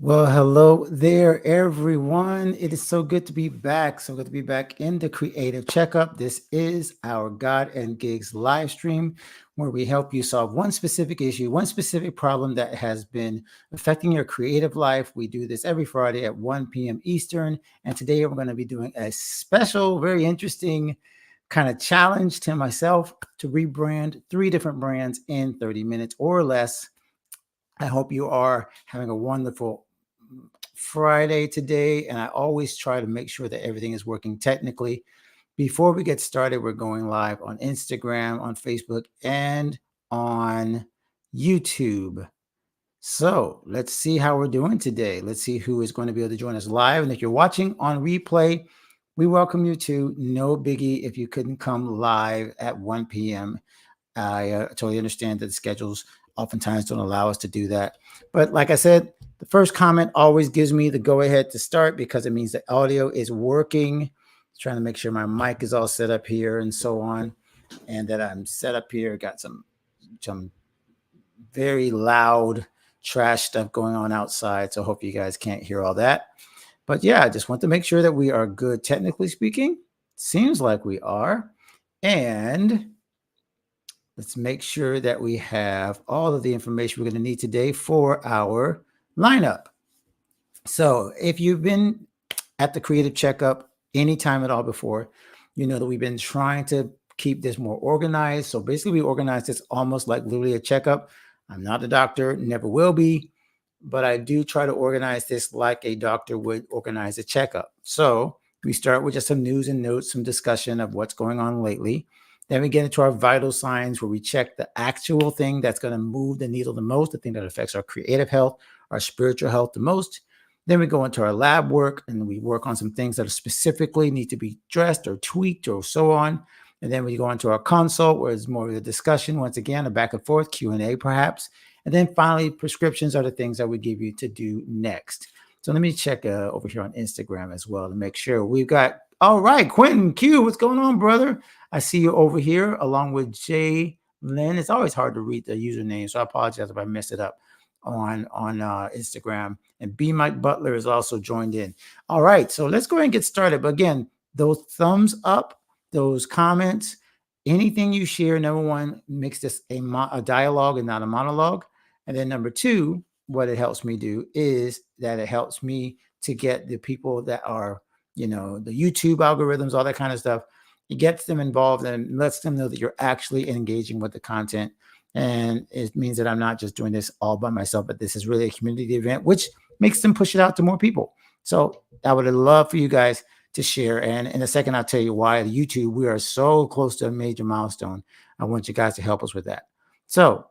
Well, hello there, everyone. It is so good to be back. So good to be back in the Creative Checkup. This is our God and Gigs live stream where we help you solve one specific issue, one specific problem that has been affecting your creative life. We do this every Friday at 1 p.m. Eastern. And today we're going to be doing a special, very interesting kind of challenge to myself to rebrand 3 different brands in 30 minutes or less. I hope you are having a wonderful Friday today, and I always try to make sure that everything is working technically. Before we get started, we're going live on Instagram, on Facebook, and on YouTube. So let's see how we're doing today. Let's see who is going to be able to join us live. And if you're watching on replay, we welcome you to. No biggie if you couldn't come live at 1 p.m. I totally understand that the schedules oftentimes don't allow us to do that. But like I said, the first comment always gives me the go ahead to start because it means the audio is working. Trying to make sure my mic is all set up here and so on, and that I'm set up here. Got some very loud trash stuff going on outside. So I hope you guys can't hear all that. But yeah, I just want to make sure that we are good technically speaking. Seems like we are. And let's make sure that we have all of the information we're going to need today for our lineup. So if you've been at the Creative Checkup anytime at all before, you know that we've been trying to keep this more organized. So basically we organize this almost like literally a checkup. I'm not a doctor, never will be, but I do try to organize this like a doctor would organize a checkup. So we start with just some news and notes, some discussion of what's going on lately. Then we get into our vital signs where we check the actual thing that's going to move the needle the most, the thing that affects our creative health, our spiritual health the most. Then we go into our lab work and we work on some things that specifically need to be dressed or tweaked or so on. And then we go into our consult where it's more of a discussion, once again, a back and forth Q&A perhaps. And then finally, prescriptions are the things that we give you to do next. So let me check over here on Instagram as well to make sure we've got, all right, Quentin Q, what's going on, brother? I see you over here along with Jay Lynn. It's always hard to read the username, so I apologize if I mess it up on Instagram. And B. Mike Butler is also joined in. All right, so let's go ahead and get started. But again, those thumbs up, those comments, anything you share, number one, makes this a dialogue and not a monologue. And then number two, what it helps me do is that it helps me to get the people that are, you know, the YouTube algorithms, all that kind of stuff. It gets them involved and lets them know that you're actually engaging with the content. And it means that I'm not just doing this all by myself, but this is really a community event, which makes them push it out to more people. So I would love for you guys to share. And in a second, I'll tell you why YouTube, we are so close to a major milestone. I want you guys to help us with that. So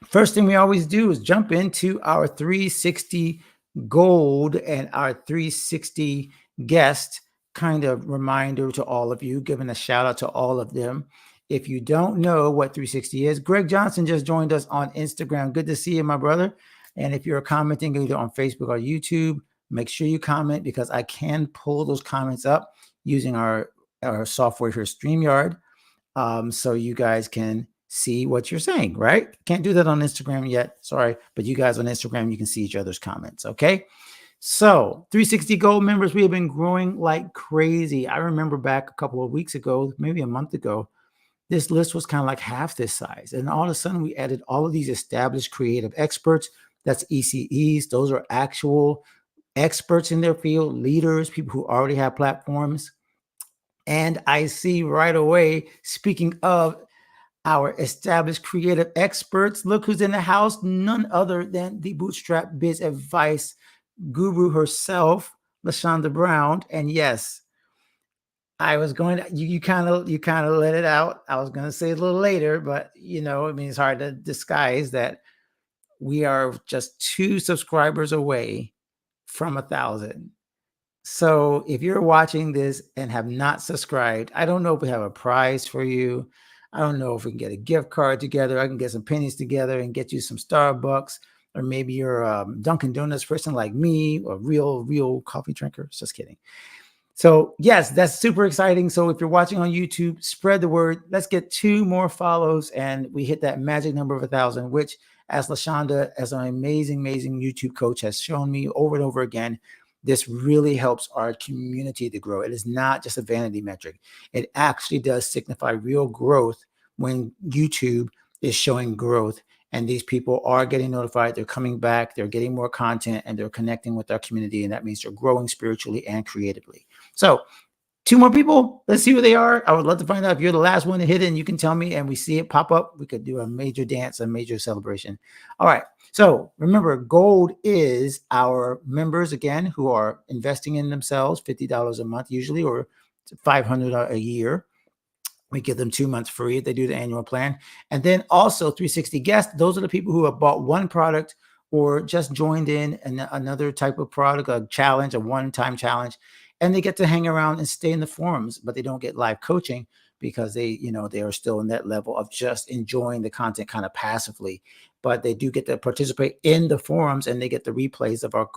first thing we always do is jump into our 360 gold and our 360 guest kind of reminder to all of you, giving a shout out to all of them. If you don't know what 360 is, Greg Johnson just joined us on Instagram. Good to see you, my brother. And if you're commenting either on Facebook or YouTube, make sure you comment because I can pull those comments up using our software here, StreamYard. so you guys can see what you're saying, right? Can't do that on Instagram yet. Sorry, but you guys on Instagram, you can see each other's comments. Okay. So 360 Gold members, we have been growing like crazy. I remember back a couple of weeks ago, maybe a month ago, this list was kind of like half this size. And all of a sudden, we added all of these established creative experts. That's ECEs. Those are actual experts in their field, leaders, people who already have platforms. And I see right away, speaking of our established creative experts, look who's in the house, none other than the Bootstrap Biz Advice guru herself, LaShonda Brown. And yes, I was going to, you kind of let it out. I was going to say it a little later, but I mean, it's hard to disguise that we are just 2 subscribers away from 1,000. So if you're watching this and have not subscribed, I don't know if we have a prize for you. I don't know if we can get a gift card together. I can get some pennies together and get you some Starbucks, or maybe you're a Dunkin' Donuts person like me, a real coffee drinker. Just kidding. So yes, that's super exciting. So if you're watching on YouTube, spread the word. Let's get 2 more follows and we hit that magic number of 1,000, which, as LaShonda, as an amazing YouTube coach, has shown me over and over again, this really helps our community to grow. It is not just a vanity metric. It actually does signify real growth when YouTube is showing growth. And these people are getting notified. They're coming back. They're getting more content and they're connecting with our community. And that means they're growing spiritually and creatively. So 2 more people. Let's see who they are. I would love to find out if you're the last one to hit it and you can tell me and we see it pop up. We could do a major dance, a major celebration. All right. So remember, gold is our members, again, who are investing in themselves, $50 a month usually, or $500 a year. We give them 2 months free if they do the annual plan. And then also 360 guests. Those are the people who have bought one product or just joined in another type of product, a challenge, a one-time challenge, and they get to hang around and stay in the forums, but they don't get live coaching because they are still in that level of just enjoying the content kind of passively. But they do get to participate in the forums and they get the replays of our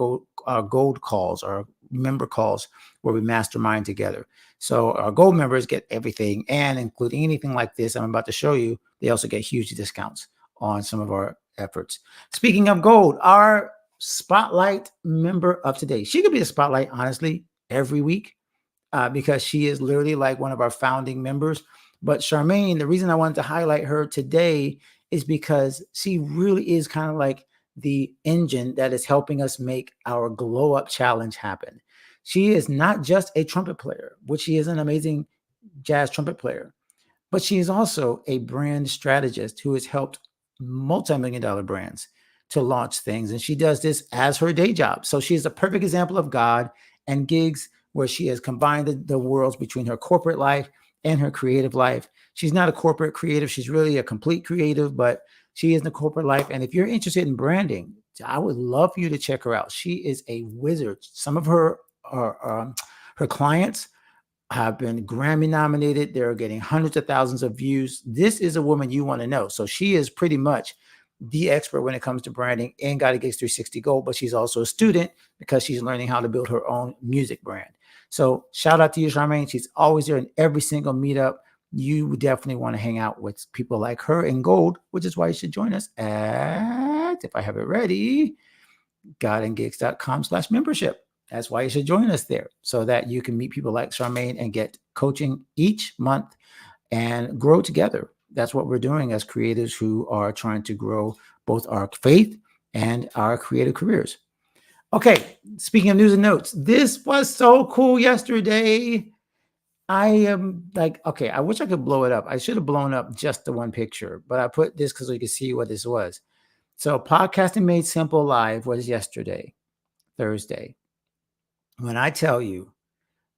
gold calls, our member calls where we mastermind together. So our gold members get everything, and including anything like this I'm about to show you, they also get huge discounts on some of our efforts. Speaking of gold, our spotlight member of today, she could be a spotlight, honestly, every week because she is literally like one of our founding members. But Charmaine, the reason I wanted to highlight her today is because she really is kind of like the engine that is helping us make our glow up challenge happen. She is not just a trumpet player, which she is an amazing jazz trumpet player, but she is also a brand strategist who has helped multi-million-dollar brands to launch things. And she does this as her day job. So she is a perfect example of God and gigs where she has combined the worlds between her corporate life and her creative life. She's not a corporate creative. She's really a complete creative, but she is in the corporate life. And if you're interested in branding, I would love for you to check her out. She is a wizard. Some of her clients have been Grammy nominated. They're getting hundreds of thousands of views. This is a woman you want to know. So she is pretty much the expert when it comes to branding and Got a Gigs 360 Gold, but she's also a student because she's learning how to build her own music brand. So shout out to you, Charmaine. She's always there in every single meetup. You definitely want to hang out with people like her in gold, which is why you should join us at, if I have it ready, godandgigs.com/membership. That's why you should join us there so that you can meet people like Charmaine and get coaching each month and grow together. That's what we're doing as creatives who are trying to grow both our faith and our creative careers. Okay, speaking of news and notes, this was so cool yesterday. I am like, okay, I wish I could blow it up. I should have blown up just the one picture, but I put this because we could see what this was. So Podcasting Made Simple Live was yesterday, Thursday. When I tell you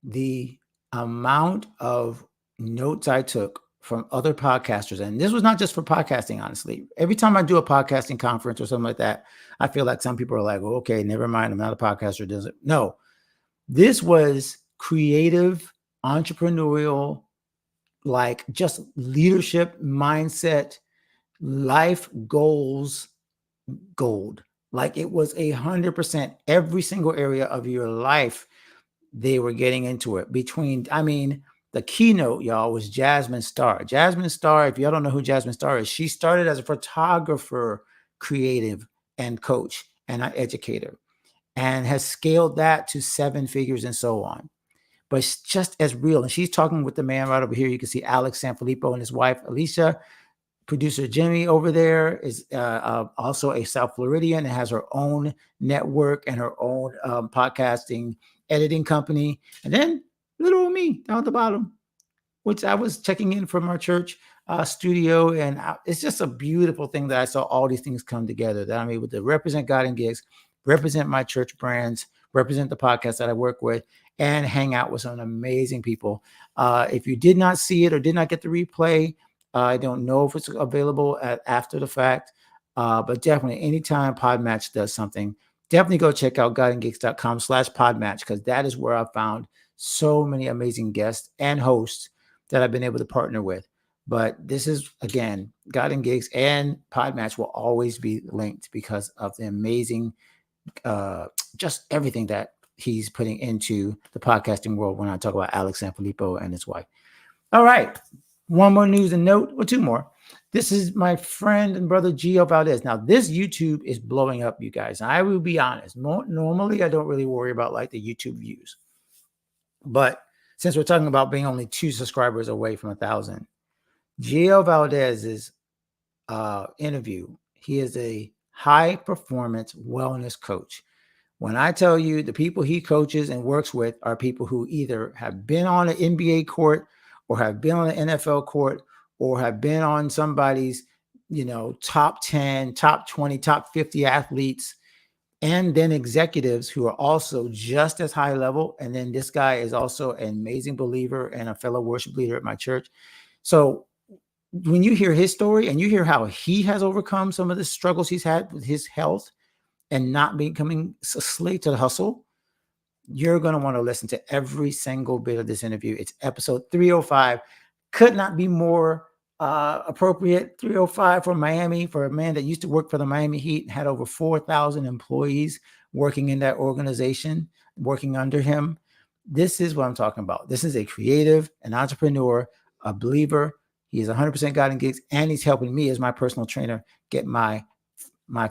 the amount of notes I took from other podcasters, and this was not just for podcasting, honestly. Every time I do a podcasting conference or something like that, I feel like some people are like, oh, okay, never mind, I'm not a podcaster, does it? No, this was creative, entrepreneurial, like just leadership, mindset, life goals, gold. Like it was 100% every single area of your life. They were getting into it between, I mean, the keynote, y'all, was Jasmine Star. Jasmine Star, if y'all don't know who Jasmine Star is, she started as a photographer, creative, and coach, and an educator, and has scaled that to 7 figures and so on. But it's just as real. And she's talking with the man right over here. You can see Alex Sanfilippo and his wife, Alicia. Producer Jimmy over there is also a South Floridian and has her own network and her own podcasting editing company. And then little old me down at the bottom, which I was checking in from our church studio. And it's just a beautiful thing that I saw all these things come together, that I'm able to represent God in Gigs, represent my church brands, represent the podcast that I work with, and hang out with some amazing people. If you did not see it or did not get the replay, I don't know if it's available after the fact, but definitely anytime Podmatch does something, definitely go check out godandgeeks.com/podmatch, because that is where I found so many amazing guests and hosts that I've been able to partner with. But this is, again, God and Gigs and Podmatch will always be linked because of the amazing, just everything that he's putting into the podcasting world when I talk about Alex Sanfilippo and his wife. All right. One more news and note, or two more. This is my friend and brother Gio Valdez. Now, this YouTube is blowing up, you guys. I will be honest. Normally, I don't really worry about like the YouTube views. But since we're talking about being only 2 subscribers away from 1,000, Gio Valdez's interview, he is a high performance wellness coach. When I tell you the people he coaches and works with are people who either have been on an NBA court or have been on an NFL court or have been on somebody's, top 10, top 20, top 50 athletes, and then executives who are also just as high level. And then this guy is also an amazing believer and a fellow worship leader at my church. So when you hear his story and you hear how he has overcome some of the struggles he's had with his health and not becoming a slave to the hustle, you're going to want to listen to every single bit of this interview. It's episode 305. Could not be more appropriate. 305 from Miami, for a man that used to work for the Miami Heat, had over 4,000 employees working in that organization, working under him. This is what I'm talking about. This is a creative, an entrepreneur, a believer. He is 100% God and Gigs, and he's helping me as my personal trainer get my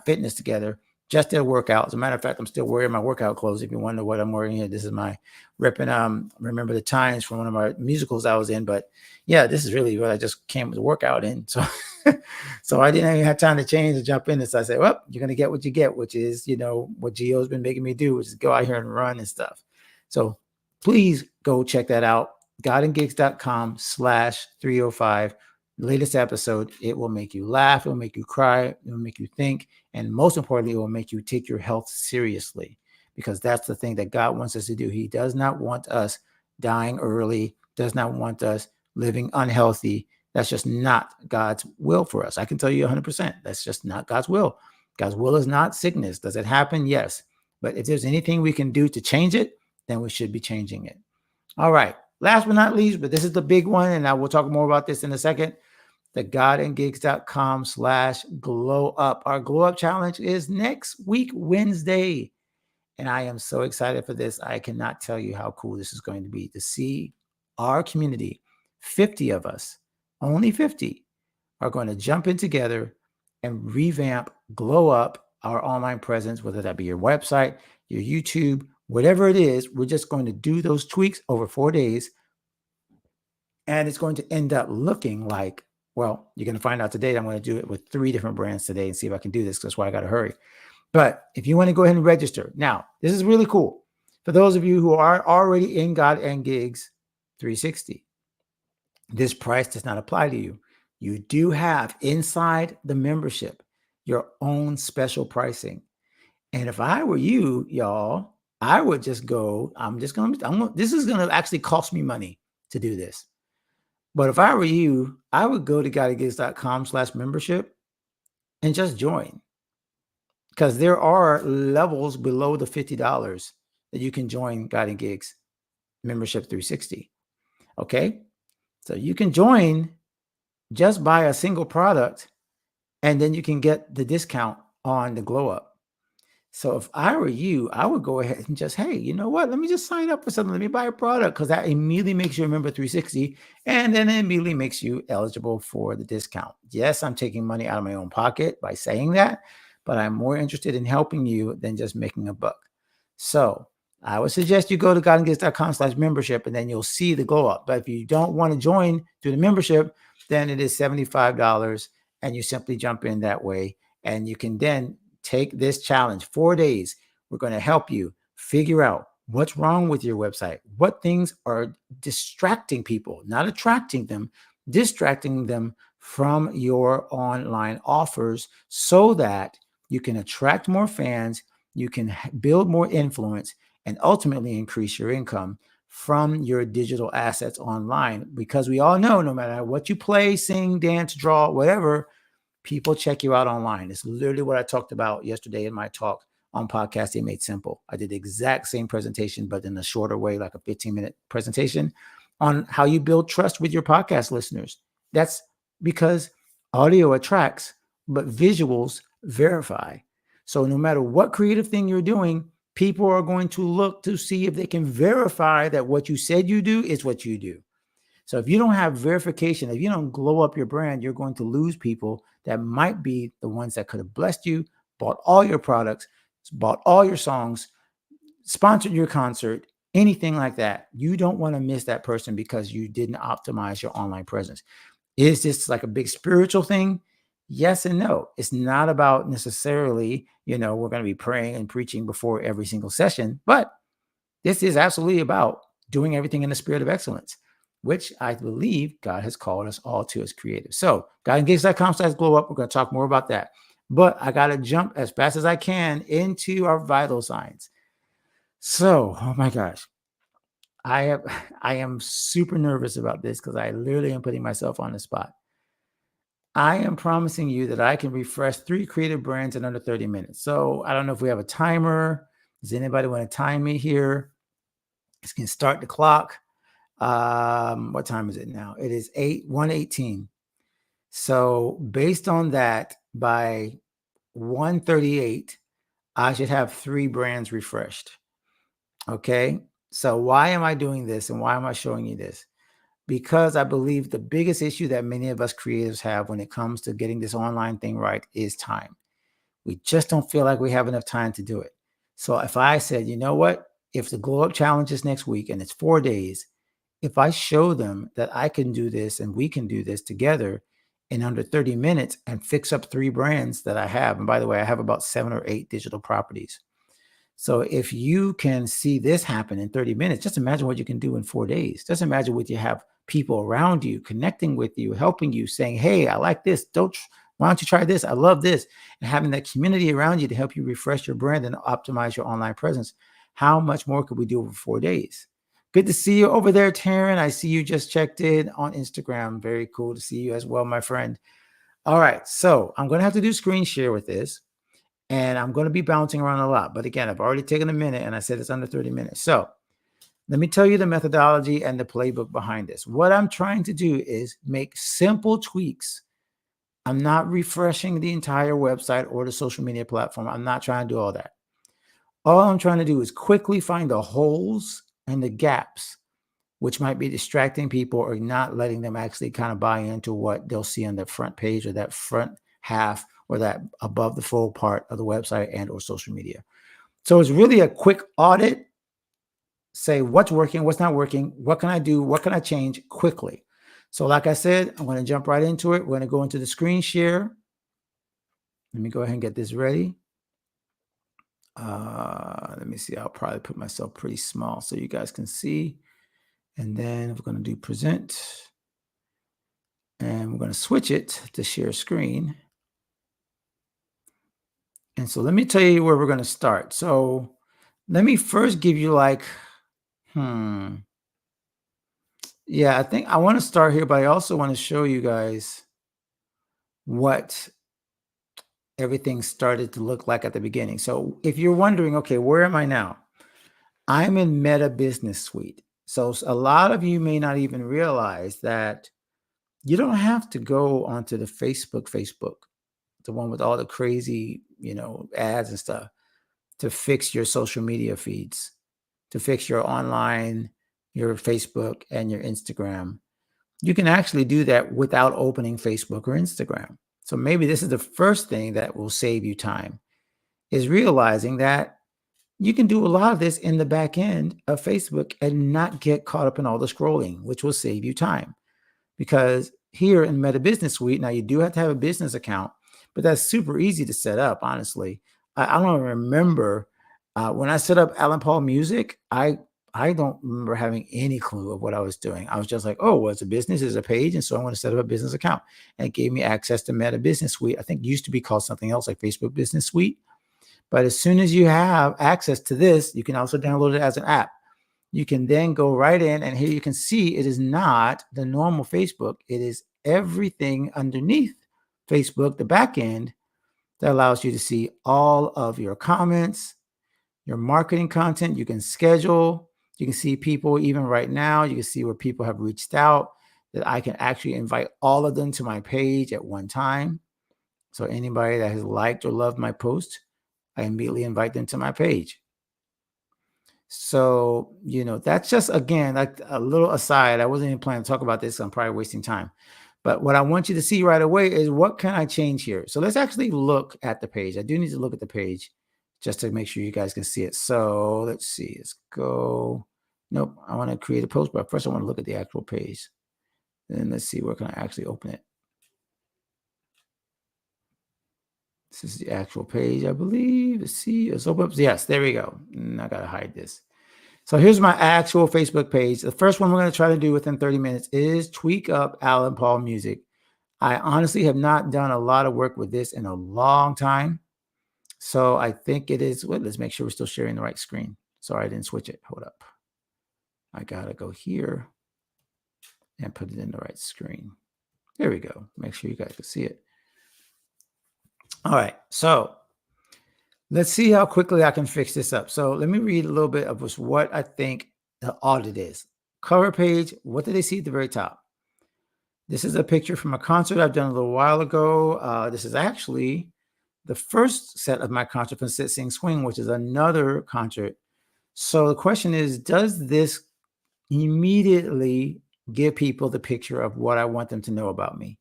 fitness together. Just did a workout. As a matter of fact, I'm still wearing my workout clothes. If you wonder what I'm wearing here, this is my ripping Remember the Times from one of my musicals I was in. But yeah, this is really what I just came to work out in. So so I didn't even have time to change and jump in. So I said, well, you're going to get what you get, which is, what Gio's been making me do, which is go out here and run and stuff. So please go check that out. godandgigs.com/305. Latest episode. It will make you laugh. It will make you cry. It will make you think. And most importantly, it will make you take your health seriously, because that's the thing that God wants us to do. He does not want us dying early, does not want us living unhealthy. That's just not God's will for us. I can tell you 100%. That's just not God's will. God's will is not sickness. Does it happen? Yes. But if there's anything we can do to change it, then we should be changing it. All right. Last but not least, but this is the big one, and I will talk more about this in a second. The godandgigs.com/glow up. Our glow up challenge is next week, Wednesday. And I am so excited for this. I cannot tell you how cool this is going to be to see our community. 50 of us, only 50, are going to jump in together and revamp, glow up our online presence, whether that be your website, your YouTube, whatever it is. We're just going to do those tweaks over 4 days. And it's going to end up looking like, well, you're going to find out today. I'm going to do it with 3 different brands today and see if I can do this. That's why I got to hurry. But if you want to go ahead and register. Now, this is really cool. For those of you who are already in God and Gigs 360, this price does not apply to you. You do have inside the membership your own special pricing. And if I were you, y'all, I would just go, this is going to actually cost me money to do this. But if I were you, I would go to godandgigs.com/membership and just join. Because there are levels below the $50 that you can join God and Gigs membership 360. Okay. So you can join, just buy a single product, and then you can get the discount on the glow up. So if I were you, I would go ahead and just, hey, you know what? Let me just sign up for something. Let me buy a product because that immediately makes you a member 360, and then it immediately makes you eligible for the discount. Yes, I'm taking money out of my own pocket by saying that, but I'm more interested in helping you than just making a buck. So I would suggest you go to godandgifts.com/membership, and then you'll see the glow up. But if you don't want to join through the membership, then it is $75, and you simply jump in that way, and you can then take this challenge 4 days. We're going to help you figure out what's wrong with your website, what things are distracting people, not attracting them, distracting them from your online offers so that you can attract more fans, you can build more influence, and ultimately increase your income from your digital assets online. Because we all know no matter what you play, sing, dance, draw, whatever, people check you out online. It's literally what I talked about yesterday in my talk on Podcast They Made Simple. I did the exact same presentation, but in a shorter way, like a 15-minute presentation on how you build trust with your podcast listeners. That's because audio attracts, but visuals verify. So no matter what creative thing you're doing, people are going to look to see if they can verify that what you said you do is what you do. So if you don't have verification, if you don't glow up your brand, you're going to lose people that might be the ones that could have blessed you, bought all your products, bought all your songs, sponsored your concert, anything like that. You don't want to miss that person because you didn't optimize your online presence. Is this like a big spiritual thing? Yes and no. It's not about necessarily, we're going to be praying and preaching before every single session, but this is absolutely about doing everything in the spirit of excellence, which I believe God has called us all to as creatives. So GodEngages.com/glow up. We're going to talk more about that. But I got to jump as fast as I can into our vital signs. So, oh my gosh, I am super nervous about this because I literally am putting myself on the spot. I am promising you that I can refresh 3 creative brands in under 30 minutes. So I don't know if we have a timer. Does anybody want to time me here? You can start the clock. What time is it now? It is 1:18. So based on that, by 1:38, I should have 3 brands refreshed. Okay. So why am I doing this and why am I showing you this? Because I believe the biggest issue that many of us creatives have when it comes to getting this online thing right is time. We just don't feel like we have enough time to do it. So if I said, you know what, if the glow up challenge is next week and it's 4 days, if I show them that I can do this and we can do this together in under 30 minutes and fix up 3 brands that I have. And by the way, I have about 7 or 8 digital properties. So if you can see this happen in 30 minutes, just imagine what you can do in 4 days. Just imagine what you have people around you, connecting with you, helping you, saying, hey, I like this. Why don't you try this? I love this. And having that community around you to help you refresh your brand and optimize your online presence. How much more could we do over 4 days? Good to see you over there, Taryn. I see you just checked in on Instagram. Very cool to see you as well, my friend. All right. So I'm going to have to do screen share with this. And I'm going to be bouncing around a lot. But again, I've already taken a minute and I said it's under 30 minutes. So let me tell you the methodology and the playbook behind this. What I'm trying to do is make simple tweaks. I'm not refreshing the entire website or the social media platform. I'm not trying to do all that. All I'm trying to do is quickly find the holes and the gaps, which might be distracting people or not letting them actually kind of buy into what they'll see on the front page or that front half or that above the fold part of the website and or social media. So it's really a quick audit, say what's working, what's not working, what can I do, what can I change quickly. So like I said, I'm going to jump right into it. We're going to go into the screen share. Let me go ahead and get this ready. Let me see. I'll probably put myself pretty small so you guys can see. And then we're going to do present. And we're going to switch it to share screen. And so let me tell you where we're going to start. So let me first give you yeah, I think I want to start here, but I also want to show you guys what everything started to look like at the beginning. So if you're wondering, okay, where am I now? I'm in Meta Business Suite. So a lot of you may not even realize that you don't have to go onto the Facebook, the one with all the crazy, ads and stuff. to fix your social media feeds, to fix your online, your Facebook, and your Instagram. You can actually do that without opening Facebook or Instagram. So maybe this is the first thing that will save you time, is realizing that you can do a lot of this in the back end of Facebook and not get caught up in all the scrolling, which will save you time. Because here in Meta Business Suite, now you do have to have a business account, but that's super easy to set up, honestly. I don't remember when I set up Alan Paul Music, I don't remember having any clue of what I was doing. I was just like, oh, well, it's a business, it's a page, and so I'm going to set up a business account. And it gave me access to Meta Business Suite. I think it used to be called something else like Facebook Business Suite. But as soon as you have access to this, you can also download it as an app. You can then go right in, and here you can see it is not the normal Facebook. It is everything underneath Facebook, the back end, that allows you to see all of your comments, your marketing content. You can schedule. You can see people even right now. You can see where people have reached out, that I can actually invite all of them to my page at one time. So anybody that has liked or loved my post, I immediately invite them to my page. So, that's just, again, like a little aside. I wasn't even planning to talk about this. So I'm probably wasting time. But what I want you to see right away is, what can I change here? So let's actually look at the page. I do need to look at the page just to make sure you guys can see it. So let's see. Let's go. Nope. I want to create a post, but first I want to look at the actual page. Then let's see, where can I actually open it? This is the actual page, I believe. Let's see. Let's open up. Yes, there we go. I got to hide this. So here's my actual Facebook page. The first one we're going to try to do within 30 minutes is tweak up Alan Paul Music. I honestly have not done a lot of work with this in a long time. So I think it is, well, let's make sure we're still sharing the right screen. Sorry, I didn't switch it. Hold up. I got to go here and put it in the right screen. There we go. Make sure you guys can see it. All right. So let's see how quickly I can fix this up. So let me read a little bit of what I think the audit is. Cover page, what did they see at the very top? This is a picture from a concert I've done a little while ago. This is actually the first set of my concert from Sit Sing Swing, which is another concert. So the question is, does this immediately give people the picture of what I want them to know about me?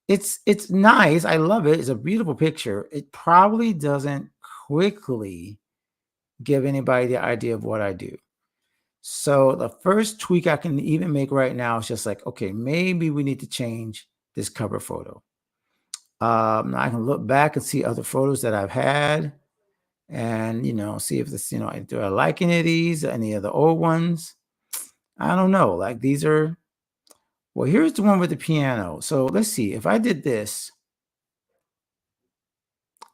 It's nice. I love it. It's a beautiful picture. It probably doesn't quickly give anybody the idea of what I do. So the first tweak I can even make right now is just like, okay, maybe we need to change this cover photo. Now I can look back and see other photos that I've had, and see if this, do I like any of these, any of the old ones? I don't know. Like, these are, well, here's the one with the piano. So let's see if I did this.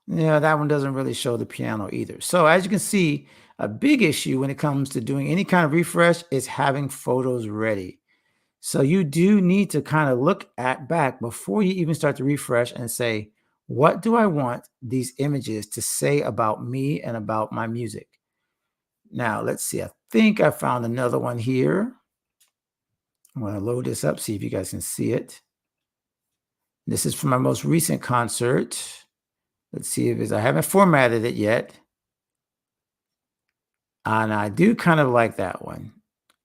Yeah, that one doesn't really show the piano either. So as you can see, a big issue when it comes to doing any kind of refresh is having photos ready. So you do need to kind of look at back before you even start to refresh and say, what do I want these images to say about me and about my music? Now, let's see. I think I found another one here. I'm going to load this up, see if you guys can see it. This is from my most recent concert. Let's see if I haven't formatted it yet. And I do kind of like that one.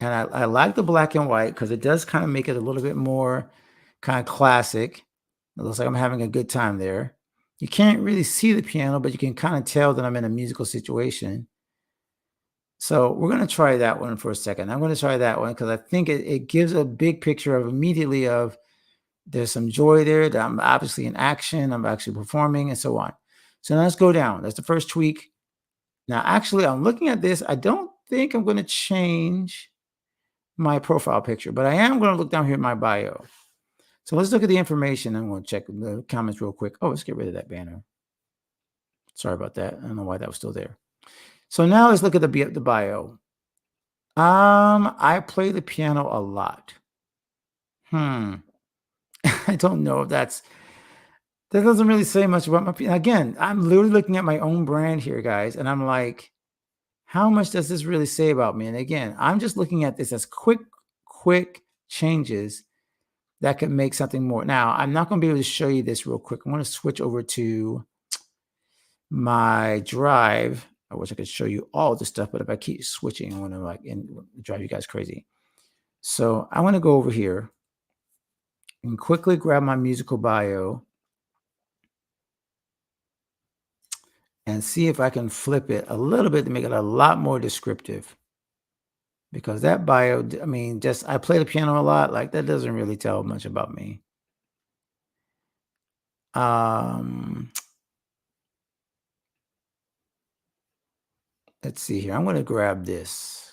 And I like the black and white because it does kind of make it a little bit more kind of classic. It looks like I'm having a good time there. You can't really see the piano, but you can kind of tell that I'm in a musical situation. So we're going to try that one for a second. I'm going to try that one because I think it gives a big picture of immediately of there's some joy there, that I'm obviously in action, I'm actually performing, and so on. So now let's go down. That's the first tweak. Now, actually, I'm looking at this. I don't think I'm going to change my profile picture, but I am going to look down here at my bio. So let's look at the information. I'm going to check the comments real quick. Oh, let's get rid of that banner. Sorry about that. I don't know why that was still there. So now let's look at the bio. I play the piano a lot. I don't know if that doesn't really say much about my piano. Again, I'm literally looking at my own brand here, guys, and I'm like, how much does this really say about me? And again, I'm just looking at this as quick changes that could make something more. Now, I'm not going to be able to show you this real quick. I'm going to switch over to my drive I wish I could show you all the stuff, but if I keep switching, I want to drive you guys crazy. So I want to go over here and quickly grab my musical bio and see if I can flip it a little bit to make it a lot more descriptive. Because that bio, I mean, just I play the piano a lot. Like that doesn't really tell much about me. Um, let's see here. I'm going to grab this.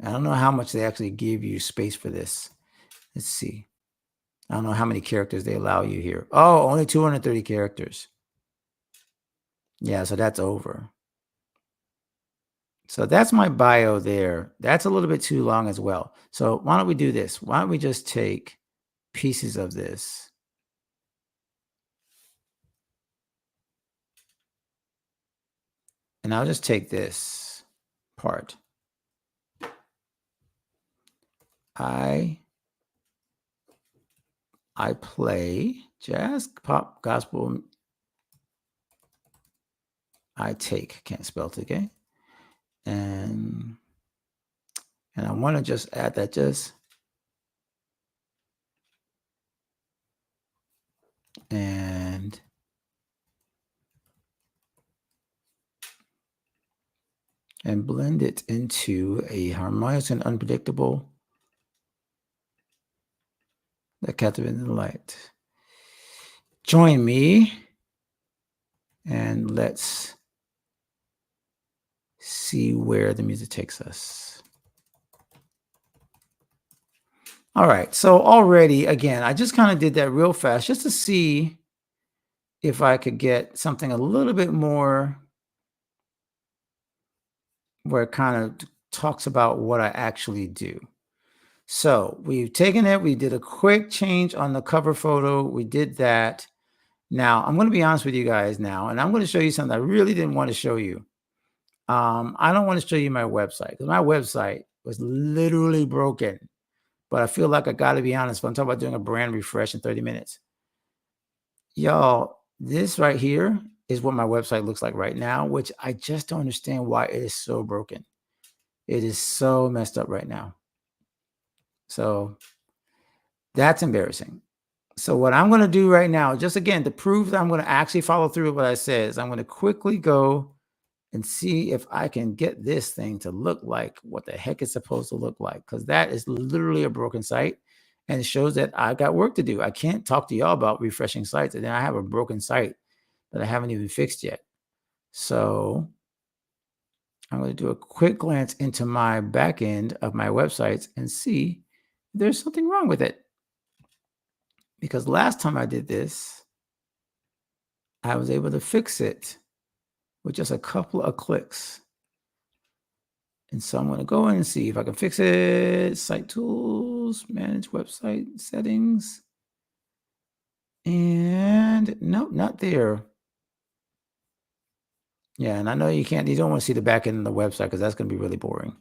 I don't know how much they actually give you space for this. Let's see. I don't know how many characters they allow you here. Oh, only 230 characters. Yeah, so that's over. So that's my bio there. That's a little bit too long as well. So why don't we do this? Why don't we just take pieces of this? And I'll just take this part. I play jazz, pop, gospel. I take, can't spell it, okay? And I want to just add that and blend it into a harmonious and unpredictable that captivates the light. Join me and let's see where the music takes us. All right, so already, again, I just kind of did that real fast just to see if I could get something a little bit more where it kind of talks about what I actually do. So we've taken it, we did a quick change on the cover photo, we did that. Now, I'm going to be honest with you guys now, and I'm going to show you something I really didn't want to show you. I don't want to show you my website because my website was literally broken. But I feel like I got to be honest. When I'm talking about doing a brand refresh in 30 minutes, y'all, this right here is what my website looks like right now, which I just don't understand why it is so broken. It is so messed up right now. So that's embarrassing. So what I'm going to do right now, just again, to prove that I'm going to actually follow through with what I said, is I'm going to quickly go and see if I can get this thing to look like what the heck it's supposed to look like. Because that is literally a broken site. And it shows that I've got work to do. I can't talk to y'all about refreshing sites. And then I have a broken site that I haven't even fixed yet. So I'm going to do a quick glance into my back end of my websites and see if there's something wrong with it. Because last time I did this, I was able to fix it with just a couple of clicks. And so I'm going to go in and see if I can fix it. Site tools, manage website settings. And nope, not there. Yeah, and I know you don't want to see the back end of the website because that's going to be really boring.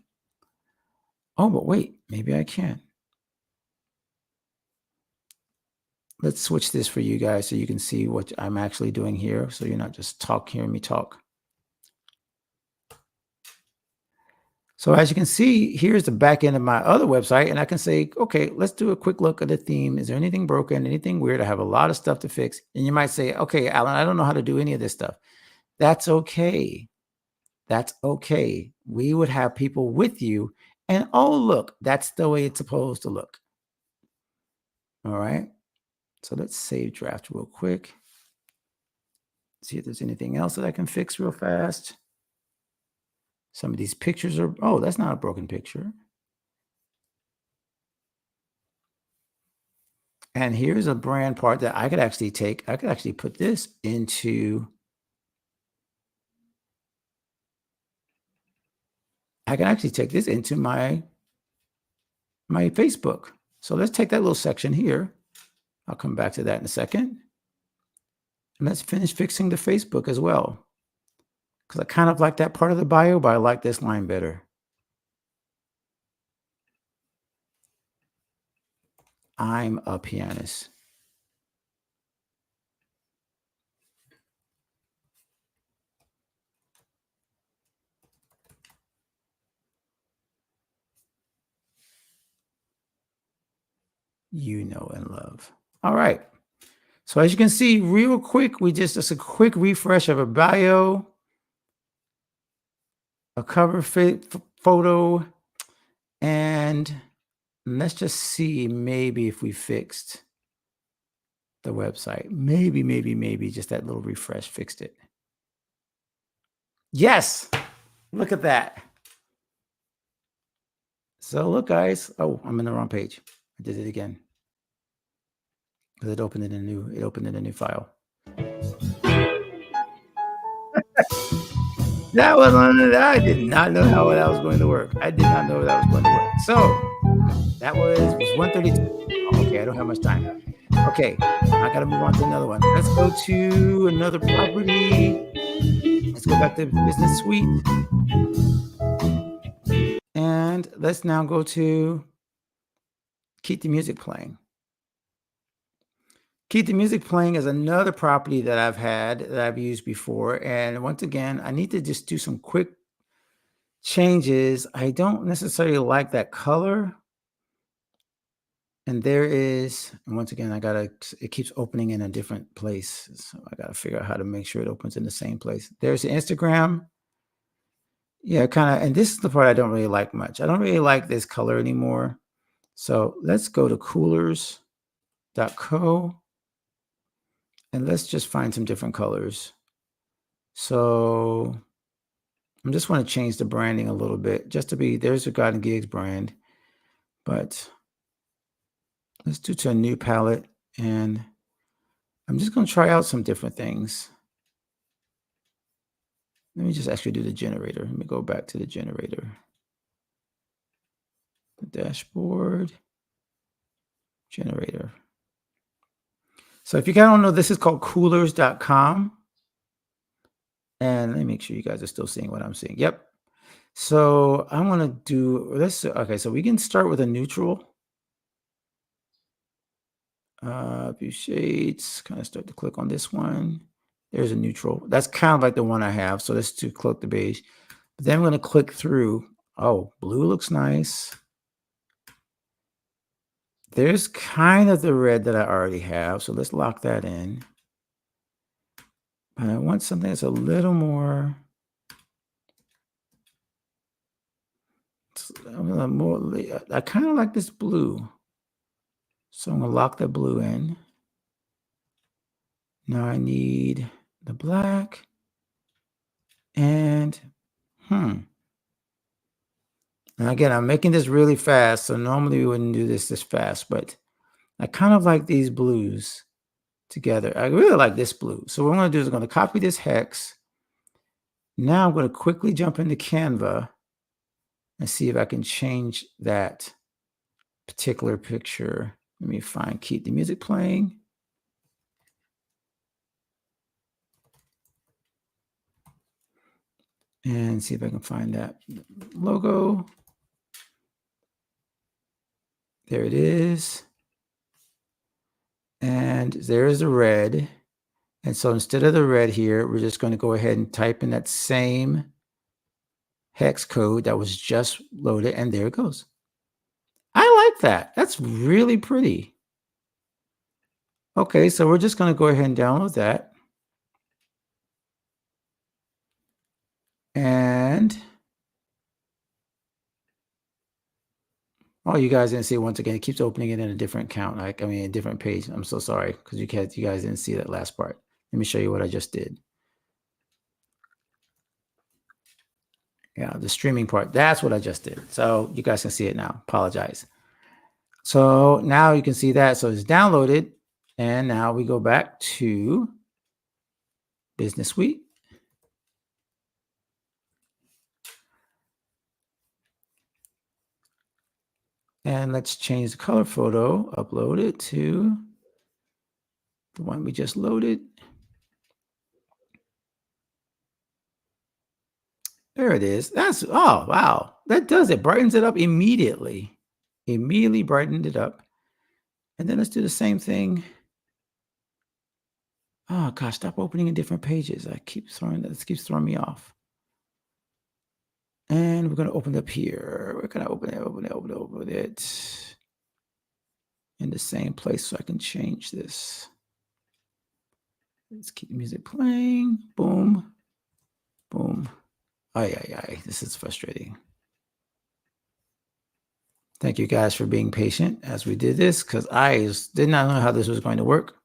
Oh, but wait, maybe I can. Let's switch this for you guys so you can see what I'm actually doing here. So you're not just hearing me talk. So as you can see, here's the back end of my other website. And I can say, okay, let's do a quick look at the theme. Is there anything broken, anything weird? I have a lot of stuff to fix. And you might say, okay, Alan, I don't know how to do any of this stuff. That's okay. That's okay. We would have people with you. And oh, look, that's the way it's supposed to look. All right. So let's save draft real quick. See if there's anything else that I can fix real fast. Some of these pictures are, oh, that's not a broken picture. And here's a brand part that I could actually take. I could actually put this into, I can actually take this into my Facebook. So let's take that little section here. I'll come back to that in a second. And let's finish fixing the Facebook as well. Because I kind of like that part of the bio, but I like this line better. I'm a pianist. you know and love. All right. So as you can see, real quick, we just a quick refresh of a bio, a cover photo, and let's just see maybe if we fixed the website. Maybe just that little refresh fixed it. Yes, look at that. So look, guys. Oh, I'm in the wrong page. I did it again because it opened in a new file. That was one of the, I did not know how that was going to work. I did not know that was going to work. So that was 132. Okay, I don't have much time. Okay, I got to move on to another one. Let's go to another property. Let's go back to Business Suite. And let's now go to keep the music playing. Keep the music playing is another property that I've had that I've used before. And once again, I need to just do some quick changes. I don't necessarily like that color. And there is, and once again, it keeps opening in a different place. So I gotta figure out how to make sure it opens in the same place. There's the Instagram. Yeah, kind of, and this is the part I don't really like much. I don't really like this color anymore. So let's go to coolers.co and let's just find some different colors. So I just want to change the branding a little bit just to be, there's a Garden Gigs brand, but let's do to a new palette and I'm just going to try out some different things. Let me just actually do the generator. Let me go back to the generator. The dashboard, generator. So if you guys don't know, this is called coolers.com. And let me make sure you guys are still seeing what I'm seeing. Yep. So I'm going to do this. Okay, so we can start with a neutral. View shades, kind of start to click on this one. There's a neutral. That's kind of like the one I have. So let's do click the beige. But then I'm going to click through. Oh, blue looks nice. There's kind of the red that I already have. So let's lock that in. But I want something that's a little more, I kind of like this blue. So I'm going to lock the blue in. Now I need the black and, and again, I'm making this really fast. So normally we wouldn't do this fast, but I kind of like these blues together. I really like this blue. So what I'm going to do is I'm going to copy this hex. Now I'm going to quickly jump into Canva and see if I can change that particular picture. Let me keep the music playing. And see if I can find that logo. There it is. And there's the red. And so instead of the red here, we're just going to go ahead and type in that same hex code that was just loaded. And there it goes. I like that. That's really pretty. Okay, so we're just going to go ahead and download that. And oh, you guys didn't see it once again. It keeps opening it in a different account. A different page. I'm so sorry because you guys didn't see that last part. Let me show you what I just did. Yeah, the streaming part. That's what I just did. So you guys can see it now. Apologize. So now you can see that. So it's downloaded. And now we go back to Business Suite. And let's change the color photo, upload it to the one we just loaded. There it is. Oh, wow. That does it. Brightens it up immediately. Immediately brightened it up. And then let's do the same thing. Oh gosh, stop opening in different pages. This keeps throwing me off. And we're going to open it up here. We're going to open it. in the same place so I can change this. Let's keep the music playing. Boom. Boom. Ay. This is frustrating. Thank you guys for being patient as we did this because I did not know how this was going to work.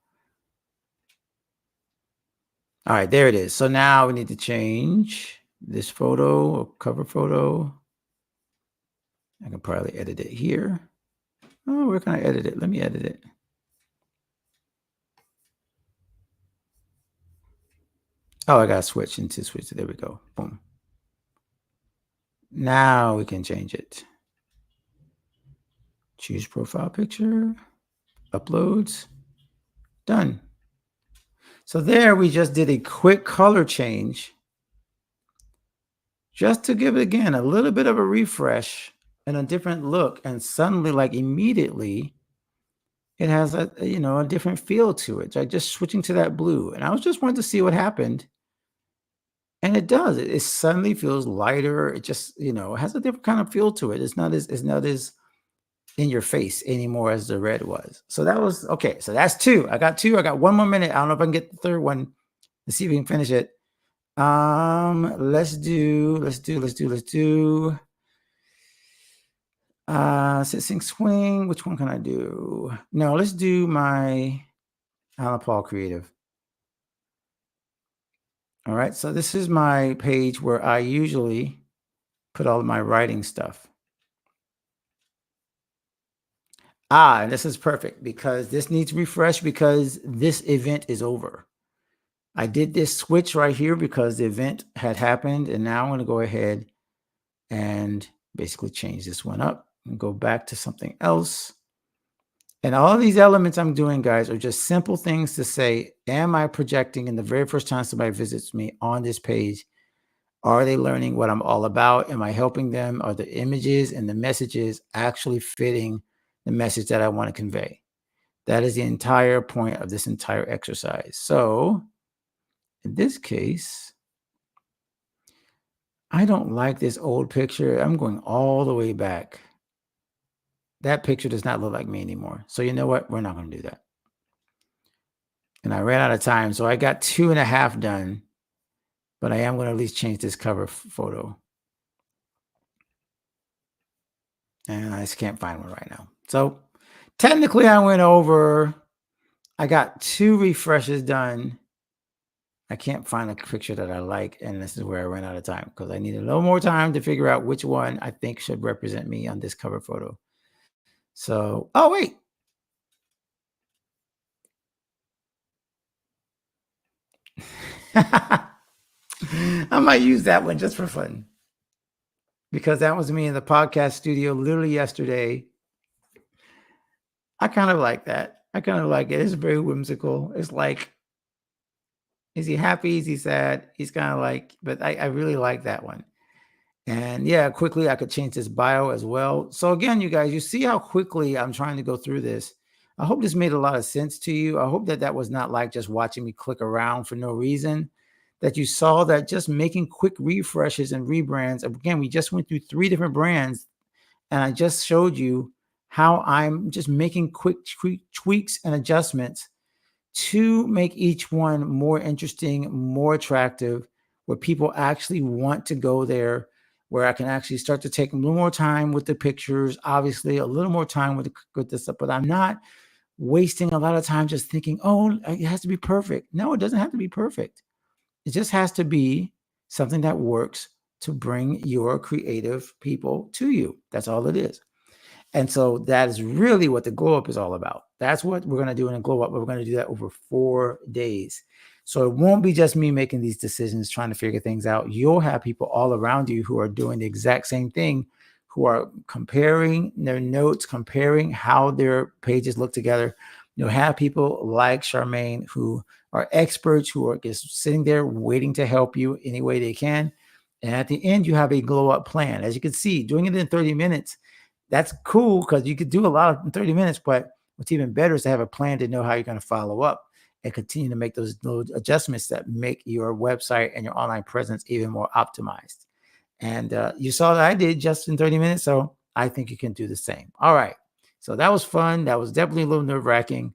All right, there it is. So now we need to change this photo or cover photo. I can probably edit it here. Oh, where can I edit it? Let me edit it. Oh, I got to switch. There we go. Boom. Now we can change it. Choose profile picture. Uploads. Done. So there we just did a quick color change just to give it, again, a little bit of a refresh and a different look. And suddenly, like immediately, it has a different feel to it. Like just switching to that blue. And I was just wanting to see what happened. And it does. It suddenly feels lighter. It just, it has a different kind of feel to it. It's not as in your face anymore as the red was. So that was okay. So that's two. I got two. I got one more minute. I don't know if I can get the third one. Let's see if we can finish it. Let's do sit, sing, swing. Which one can I do? No, let's do my Alan Paul Creative. All right, so this is my page where I usually put all of my writing stuff. And this is perfect because this needs refresh because this event is over. I did this switch right here because the event had happened, and now I'm going to go ahead and basically change this one up and go back to something else. And all of these elements I'm doing, guys, are just simple things to say, am I projecting in the very first time somebody visits me on this page? Are they learning what I'm all about? Am I helping them? Are the images and the messages actually fitting the message that I want to convey? That is the entire point of this entire exercise. So in this case, I don't like this old picture. I'm going all the way back. That picture does not look like me anymore. So you know what? We're not going to do that. And I ran out of time. So I got 2.5 done. But I am going to at least change this cover photo. And I just can't find one right now. So technically I went over. I got 2 refreshes done. I can't find a picture that I like. And this is where I ran out of time because I need a little more time to figure out which one I think should represent me on this cover photo. So, oh, wait. I might use that one just for fun because that was me in the podcast studio literally yesterday. I kind of like that. I kind of like it. It's very whimsical. It's like, is he happy? Is he sad? He's kind of like, but I really like that one. And yeah, quickly I could change this bio as well. So again, you guys, you see how quickly I'm trying to go through this. I hope this made a lot of sense to you. I hope that that was not like just watching me click around for no reason, that you saw that just making quick refreshes and rebrands. Again, we just went through 3 different brands and I just showed you how I'm just making quick tweaks and adjustments to make each one more interesting, more attractive, where people actually want to go there, where I can actually start to take a little more time with the pictures, obviously a little more time with this stuff, but I'm not wasting a lot of time just thinking, oh, it has to be perfect. No, it doesn't have to be perfect. It just has to be something that works to bring your creative people to you. That's all it is. And so that is really what the glow up is all about. That's what we're going to do in a glow up, but we're going to do that over 4 days. So it won't be just me making these decisions, trying to figure things out. You'll have people all around you who are doing the exact same thing, who are comparing their notes, comparing how their pages look together. You'll have people like Charmaine who are experts, who are just sitting there waiting to help you any way they can. And at the end, you have a glow up plan. As you can see, doing it in 30 minutes, that's cool because you could do a lot in 30 minutes, but what's even better is to have a plan to know how you're going to follow up and continue to make those little adjustments that make your website and your online presence even more optimized. And you saw that I did just in 30 minutes, so I think you can do the same. All right. So that was fun. That was definitely a little nerve-wracking,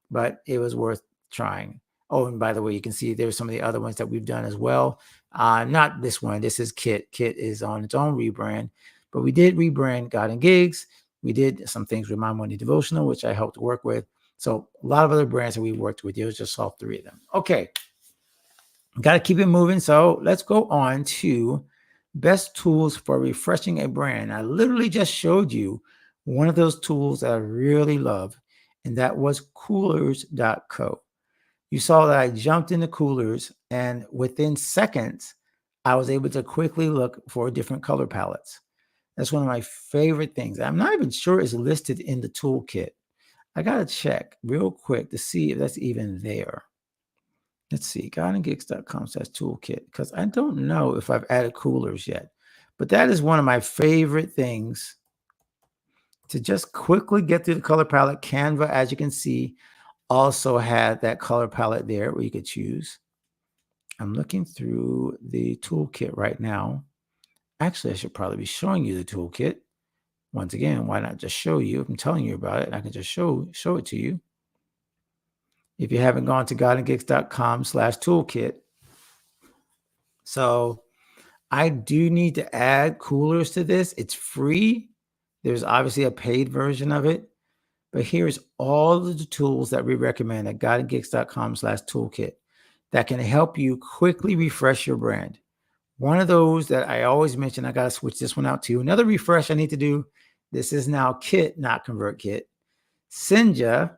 but it was worth trying. Oh, and by the way, you can see there's some of the other ones that we've done as well. Not this one. This is Kit. Kit is on its own rebrand, but we did rebrand God and Gigs. We did some things with My Money Devotional, which I helped work with. So a lot of other brands that we worked with. It was just all three of them. Okay. Got to keep it moving. So let's go on to best tools for refreshing a brand. I literally just showed you one of those tools that I really love, and that was coolers.co. You saw that I jumped into Coolers, and within seconds, I was able to quickly look for different color palettes. That's one of my favorite things. I'm not even sure it's listed in the toolkit. I got to check real quick to see if that's even there. Let's see, guideandgigs.com/toolkit, because I don't know if I've added coolers yet. But that is one of my favorite things to just quickly get through the color palette. Canva, as you can see, also had that color palette there where you could choose. I'm looking through the toolkit right now. Actually, I should probably be showing you the toolkit. Once again, why not just show you? If I'm telling you about it, I can just show it to you. If you haven't gone to guideandgigs.com/toolkit. So I do need to add coolers to this. It's free. There's obviously a paid version of it. But here's all of the tools that we recommend at guideandgigs.com/toolkit that can help you quickly refresh your brand. One of those that I always mention, I got to switch this one out too. Another refresh I need to do. This is now Kit, not ConvertKit. Senja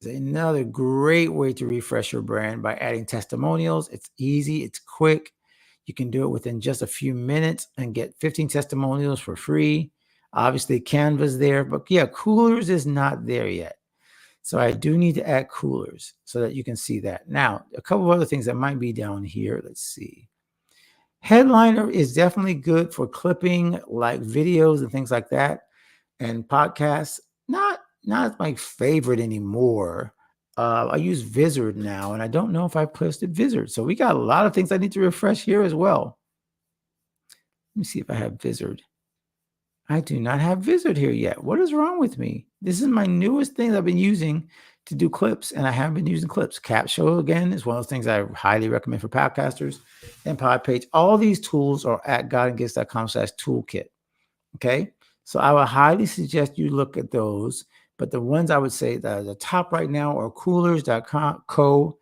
is another great way to refresh your brand by adding testimonials. It's easy, it's quick. You can do it within just a few minutes and get 15 testimonials for free. Obviously, Canva's there, but yeah, Coolers is not there yet. So I do need to add Coolers so that you can see that. Now, a couple of other things that might be down here. Let's see. Headliner is definitely good for clipping like videos and things like that, and podcasts. Not my favorite anymore. I use Vizard now, and I don't know if I posted Vizard. So we got a lot of things I need to refresh here as well. Let me see if I have Vizard. I do not have Vizard here yet. What is wrong with me? This is my newest thing that I've been using to do clips, and I haven't been using clips. Capshow, again, is one of those things I highly recommend for podcasters and Podpage. All these tools are at guideandgigs.com/toolkit. Okay? So I would highly suggest you look at those. But the ones I would say that are the top right now are coolers.co.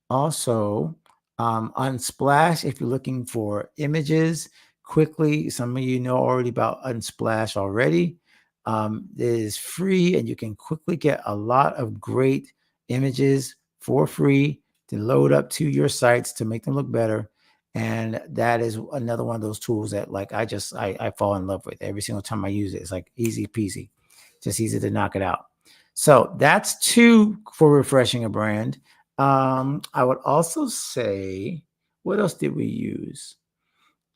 Also, Unsplash, if you're looking for images quickly. Some of you know already about Unsplash already. It is free, and you can quickly get a lot of great images for free to load up to your sites to make them look better. And that is another one of those tools that like I fall in love with every single time I use it. It's like easy peasy, just easy to knock it out. So that's two for refreshing a brand. I would also say, what else did we use?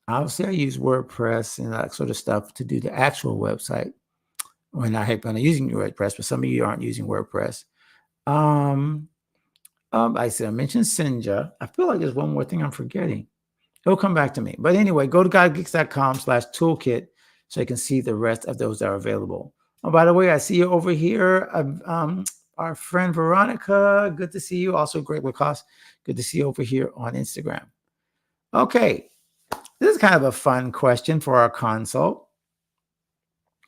Obviously, I use WordPress and that sort of stuff to do the actual website when I happen on using WordPress, but some of you aren't using WordPress. I mentioned Senja. I feel like there's one more thing I'm forgetting. It'll come back to me. But anyway, go to guidegeeks.com/toolkit so you can see the rest of those that are available. Oh, by the way, I see you over here. Our friend Veronica, good to see you. Also, Greg Lacoste, good to see you over here on Instagram. Okay, this is kind of a fun question for our consult.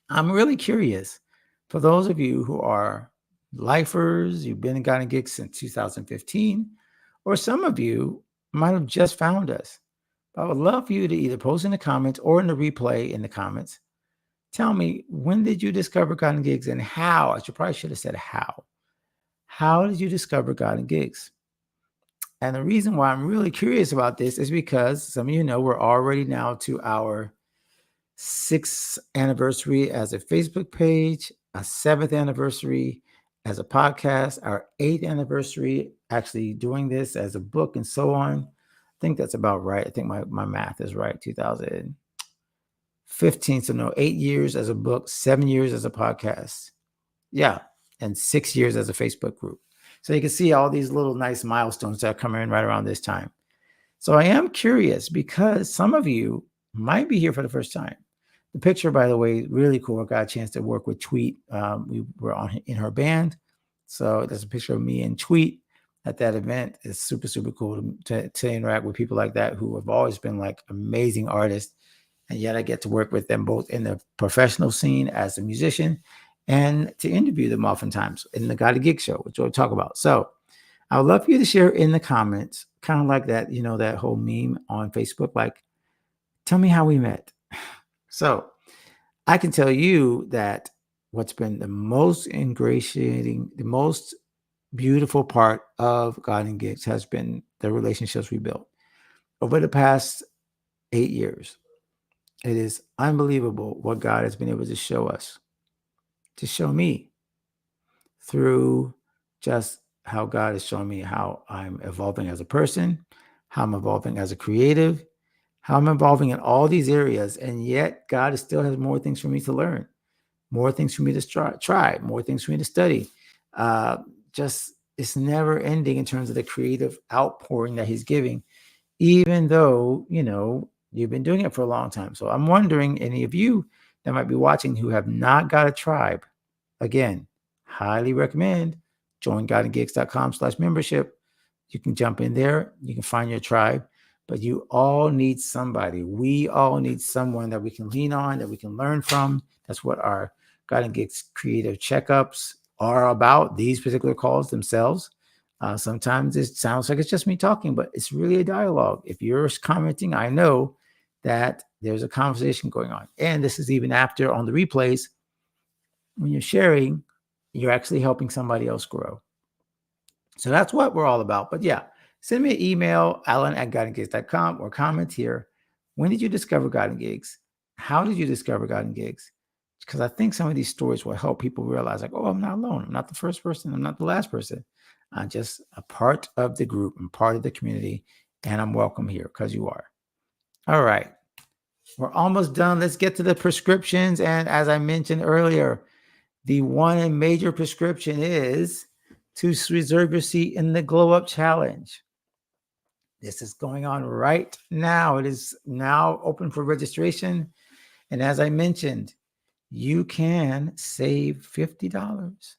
I'm really curious. For those of you who are lifers, you've been in Guide and Gigs since 2015, or some of you might have just found us. I would love for you to either post in the comments or in the replay in the comments. Tell me, when did you discover God and Gigs and how? Probably should have said how. How did you discover God and Gigs? And the reason why I'm really curious about this is because some of you know we're already now to our 6th anniversary as a Facebook page, a 7th anniversary as a podcast, our 8th anniversary actually doing this as a book and so on. I think that's about right. I think my math is right. 2015. So no, 8 years as a book, 7 years as a podcast. Yeah. And 6 years as a Facebook group. So you can see all these little nice milestones that are coming in right around this time. So I am curious because some of you might be here for the first time. The picture, by the way, really cool. I got a chance to work with Tweet. We were in her band. So there's a picture of me and Tweet at that event. It's super, super cool to interact with people like that who have always been like amazing artists. And yet I get to work with them both in the professional scene as a musician and to interview them oftentimes in the Got a Gig show, which we'll talk about. So I would love for you to share in the comments, kind of like that, that whole meme on Facebook, like, tell me how we met. So I can tell you that what's been the most ingratiating, the most beautiful part of Garden Gigs has been the relationships we built over the past 8 years. It is unbelievable what God has been able to show us, to show me through just how God is showing me how I'm evolving as a person, how I'm evolving as a creative, how I'm evolving in all these areas. And yet God still has more things for me to learn, more things for me to try, more things for me to study. Just it's never ending in terms of the creative outpouring that he's giving, even though, you've been doing it for a long time. So I'm wondering, any of you that might be watching who have not got a tribe, again, highly recommend join guideandgigs.com/membership. You can jump in there. You can find your tribe, but you all need somebody. We all need someone that we can lean on, that we can learn from. That's what our Guide and Gigs creative checkups are about, these particular calls themselves. Sometimes it sounds like it's just me talking, but it's really a dialogue. If you're commenting, I know that there's a conversation going on. And this is even after on the replays, when you're sharing, you're actually helping somebody else grow. So that's what we're all about. But yeah, send me an email, alan@guidinggigs.com, or comment here. When did you discover Guiding Gigs? How did you discover Guiding Gigs? Because I think some of these stories will help people realize, like, oh, I'm not alone. I'm not the first person. I'm not the last person. I'm just a part of the group. I'm part of the community, and I'm welcome here because you are. All right. We're almost done. Let's get to the prescriptions. And as I mentioned earlier, the one and major prescription is to reserve your seat in the Glow Up Challenge. This is going on right now. It is now open for registration. And as I mentioned, you can save $50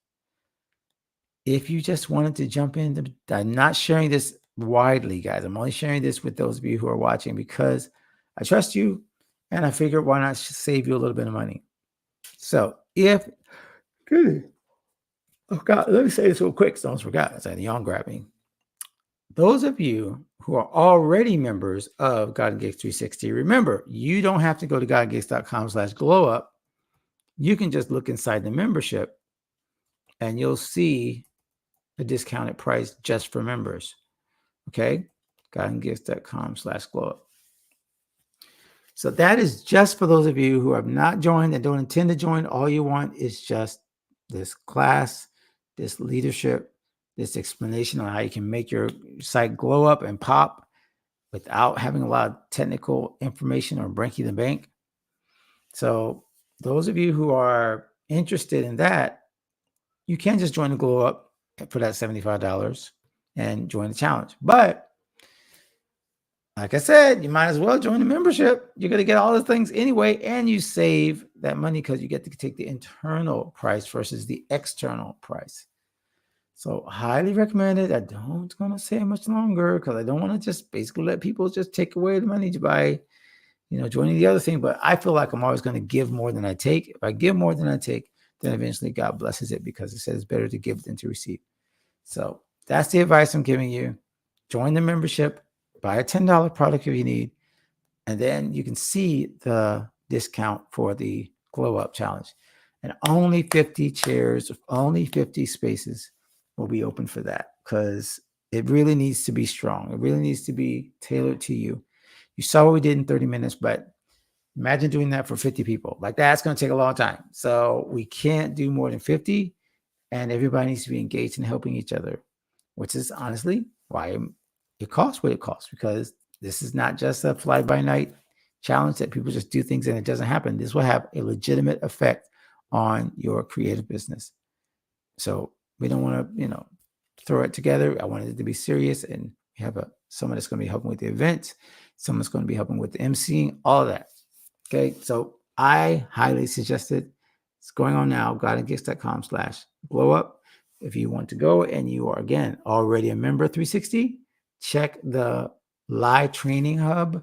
if you just wanted to jump in. I'm not sharing this widely, guys. I'm only sharing this with those of you who are watching because I trust you and I figured why not save you a little bit of money. So if, oh God, let me say this real quick so I don't forget. It's a yawn grabbing. Those of you who are already members of God and Gigs 360, remember, you don't have to go to godgigs.com/glowup. You can just look inside the membership and you'll see the discounted price just for members. Okay. godandgigs.com/glowup. So that is just for those of you who have not joined and don't intend to join. All you want is just this class, this leadership, this explanation on how you can make your site glow up and pop without having a lot of technical information or breaking the bank. So those of you who are interested in that, you can just join the Glow Up for that $75 and join the challenge. But like I said, you might as well join the membership. You're going to get all the things anyway, and you save that money because you get to take the internal price versus the external price. So highly recommended. I don't want to say much longer because I don't want to just basically let people just take away the money by, joining the other thing. But I feel like I'm always going to give more than I take. If I give more than I take, then eventually God blesses it because it says it's better to give than to receive. So that's the advice I'm giving you. Join the membership, buy a $10 product if you need, and then you can see the discount for the Glow Up Challenge. And only 50 chairs, only 50 spaces will be open for that because it really needs to be strong. It really needs to be tailored to you. You saw what we did in 30 minutes, but imagine doing that for 50 people. Like that's going to take a long time. So we can't do more than 50, and everybody needs to be engaged in helping each other, which is honestly why it costs what it costs, because this is not just a fly-by-night challenge that people just do things and it doesn't happen. This will have a legitimate effect on your creative business. So we don't want to, throw it together. I wanted it to be serious, and we have someone that's going to be helping with the event, someone's going to be helping with the emceeing, all of that. Okay, so I highly suggest it. It's going on now, godandgifts.com/glow-up. If you want to go and you are, again, already a member of 360, check the live training hub.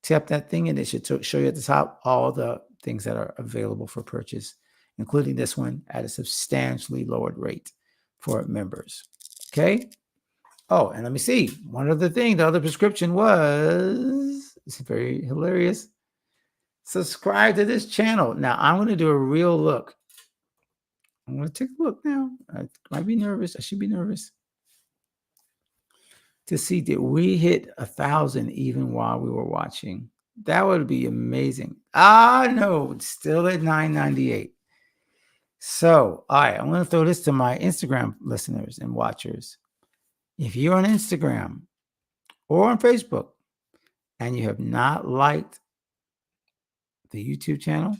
Tap that thing and it should show you at the top all the things that are available for purchase, including this one at a substantially lowered rate for members. Okay. Oh, and let me see. One other thing, the other prescription was, it's very hilarious. Subscribe to this channel. Now I'm going to do a real look. I'm going to take a look now. I might be nervous. I should be nervous to see, did we hit 1,000 even while we were watching? That would be amazing. No, it's still at 998. So, all right, I'm going to throw this to my Instagram listeners and watchers. If you're on Instagram or on Facebook and you have not liked the YouTube channel,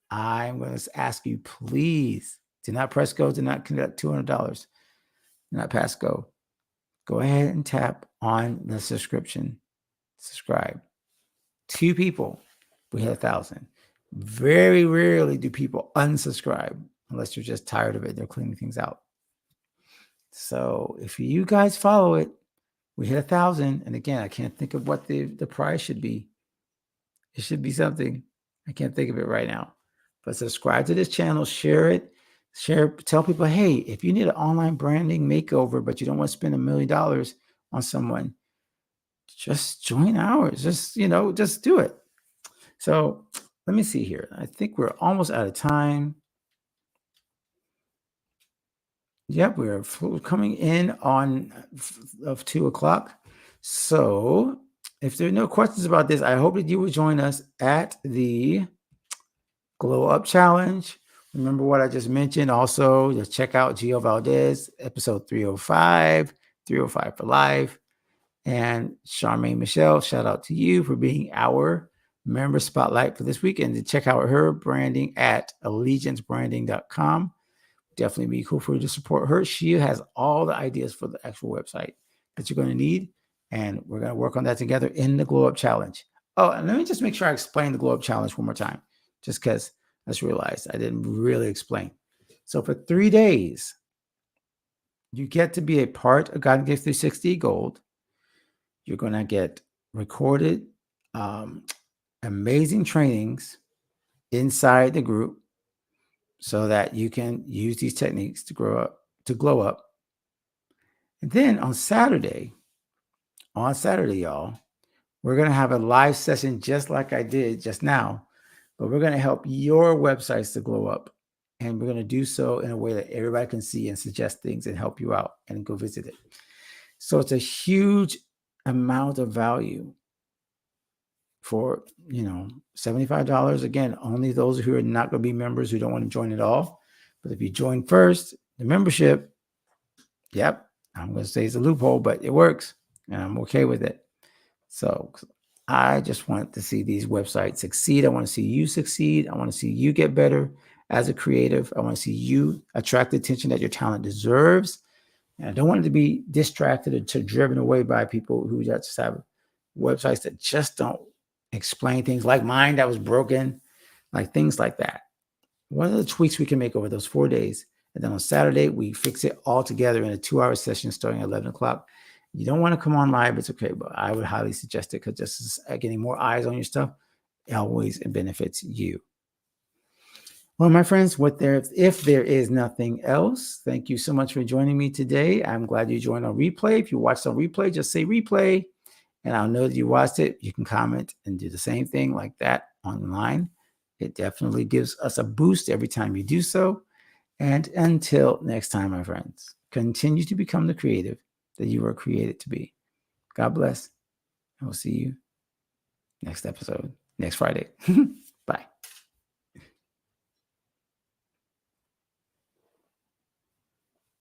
I'm going to ask you, please do not press go, do not conduct $200, do not pass go. Go ahead and tap on the subscribe. 2 people, we hit 1,000. Very rarely do people unsubscribe unless you're just tired of it. They're cleaning things out. So if you guys follow it, we hit 1,000. And again, I can't think of what the price should be. It should be something. I can't think of it right now. But subscribe to this channel, share it, tell people, hey, if you need an online branding makeover, but you don't want to spend $1 million on someone, just join ours. Just do it. So let me see here. I think we're almost out of time. Yep, we're coming in on of 2:00. So if there are no questions about this, I hope that you will join us at the Glow Up Challenge. Remember what I just mentioned. Also, just check out Gio Valdez, episode 305 for life. And Charmaine Michelle, shout out to you for being our member spotlight for this week. And to check out her branding at allegiancebranding.com. Definitely be cool for you to support her. She has all the ideas for the actual website that you're going to need. And we're going to work on that together in the Glow Up Challenge. Oh, and let me just make sure I explain the Glow Up Challenge one more time, just because I just realized I didn't really explain. So for 3 days, you get to be a part of God and Gift 360 Gold. You're going to get recorded amazing trainings inside the group so that you can use these techniques to glow up. And then on Saturday, y'all, we're going to have a live session just like I did just now, but we're going to help your websites to glow up. And we're going to do so in a way that everybody can see and suggest things and help you out and go visit it. So it's a huge amount of value for, $75. Again, only those who are not going to be members who don't want to join at all. But if you join first, the membership, yep, I'm going to say it's a loophole, but it works and I'm okay with it. So I just want to see these websites succeed. I want to see you succeed. I want to see you get better as a creative. I want to see you attract the attention that your talent deserves. And I don't want it to be distracted or driven away by people who just have websites that just don't explain things like mine that was broken, like things like that. What are the tweaks we can make over those 4 days? And then on Saturday, we fix it all together in a 2-hour session starting at 11 o'clock. You don't want to come on live, it's okay, but I would highly suggest it because just getting more eyes on your stuff always benefits you. Well, my friends, if there is nothing else, thank you so much for joining me today. I'm glad you joined on replay. If you watched on replay, just say replay, and I'll know that you watched it. You can comment and do the same thing like that online. It definitely gives us a boost every time you do so. And until next time, my friends, continue to become the creative that you were created to be. God bless. And we'll see you next episode, next Friday.